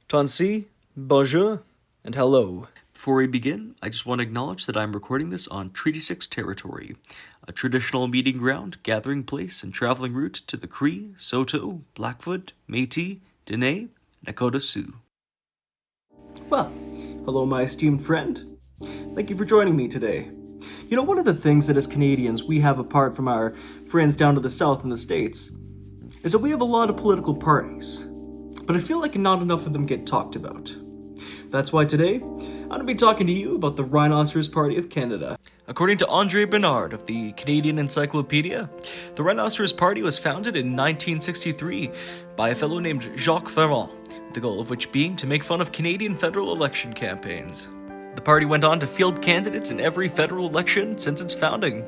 Tansi, bonjour, and hello. Before we begin, I just want to acknowledge that I'm recording this on Treaty 6 territory, a traditional meeting ground, gathering place, and traveling route to the Cree, Saulteaux, Blackfoot, Métis, Dene, and Nakota Sioux. Well, hello my esteemed friend. Thank you for joining me today. You know, one of the things that as Canadians we have apart from our friends down to the south in the States is that we have a lot of political parties, but I feel like not enough of them get talked about. That's why today, I'm going to be talking to you about the Rhino Party of Canada. According to Andre Bernard of the Canadian Encyclopedia, the Rhino Party was founded in 1963 by a fellow named Jacques Ferrand, the goal of which being to make fun of Canadian federal election campaigns. The party went on to field candidates in every federal election since its founding.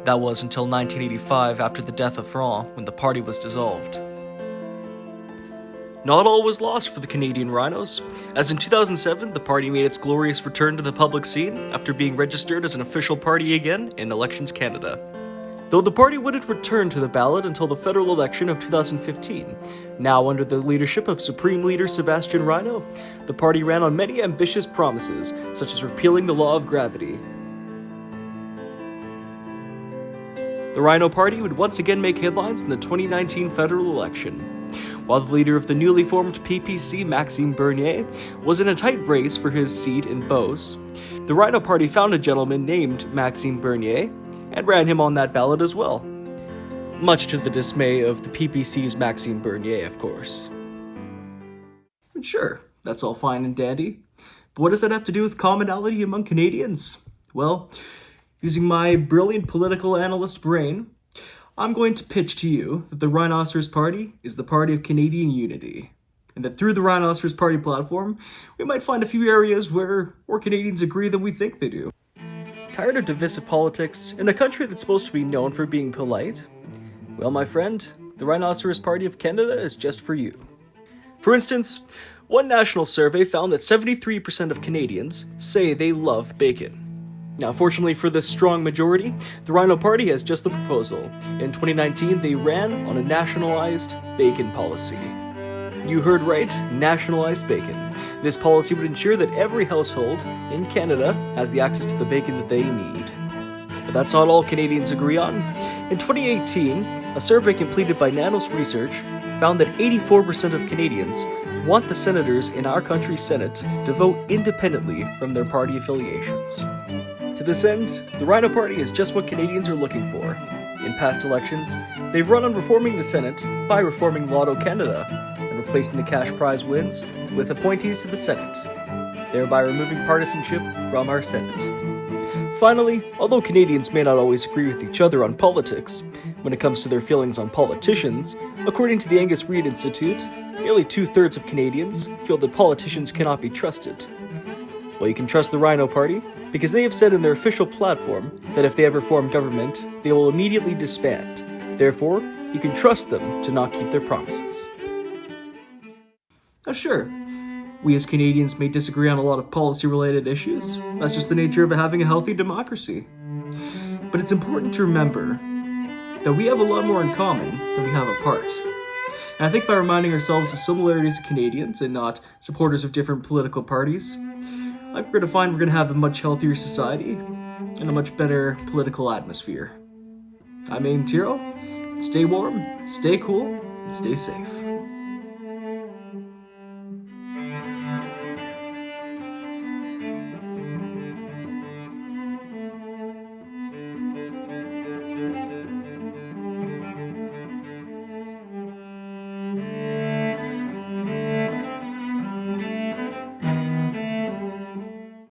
That was until 1985, after the death of Ferrand, when the party was dissolved. Not all was lost for the Canadian Rhinos, as in 2007 the party made its glorious return to the public scene after being registered as an official party again in Elections Canada. Though the party wouldn't return to the ballot until the federal election of 2015, now under the leadership of Supreme Leader Sebastien Rhino, the party ran on many ambitious promises, such as repealing the law of gravity. The Rhino Party would once again make headlines in the 2019 federal election. While the leader of the newly formed PPC, Maxime Bernier, was in a tight race for his seat in Beauce, the Rhino Party found a gentleman named Maxime Bernier and ran him on that ballot as well. Much to the dismay of the PPC's Maxime Bernier, of course. Sure, that's all fine and dandy, but what does that have to do with commonality among Canadians? Well, using my brilliant political analyst brain, I'm going to pitch to you that the Rhinoceros Party is the party of Canadian unity, and that through the Rhinoceros Party platform, we might find a few areas where more Canadians agree than we think they do. Tired of divisive politics in a country that's supposed to be known for being polite? Well, my friend, the Rhinoceros Party of Canada is just for you. For instance, one national survey found that 73% of Canadians say they love bacon. Now, fortunately for this strong majority, the Rhino Party has just the proposal. In 2019, they ran on a nationalized bacon policy. You heard right, nationalized bacon. This policy would ensure that every household in Canada has the access to the bacon that they need. But that's not all Canadians agree on. In 2018, a survey completed by Nanos Research found that 84% of Canadians want the senators in our country's Senate to vote independently from their party affiliations. To this end, the Rhino Party is just what Canadians are looking for. In past elections, they've run on reforming the Senate by reforming Lotto Canada and replacing the cash prize wins with appointees to the Senate, thereby removing partisanship from our Senate. Finally, although Canadians may not always agree with each other on politics, when it comes to their feelings on politicians, according to the Angus Reid Institute, nearly 2/3 of Canadians feel that politicians cannot be trusted. Well, you can trust the Rhino Party because they have said in their official platform that if they ever form government, they will immediately disband. Therefore, you can trust them to not keep their promises. Now sure, we as Canadians may disagree on a lot of policy-related issues. That's just the nature of having a healthy democracy. But it's important to remember that we have a lot more in common than we have apart. And I think by reminding ourselves of similarities of Canadians and not supporters of different political parties, we're going to find we're going to have a much healthier society and a much better political atmosphere. I'm Aim Tiro. Stay warm, stay cool, and stay safe.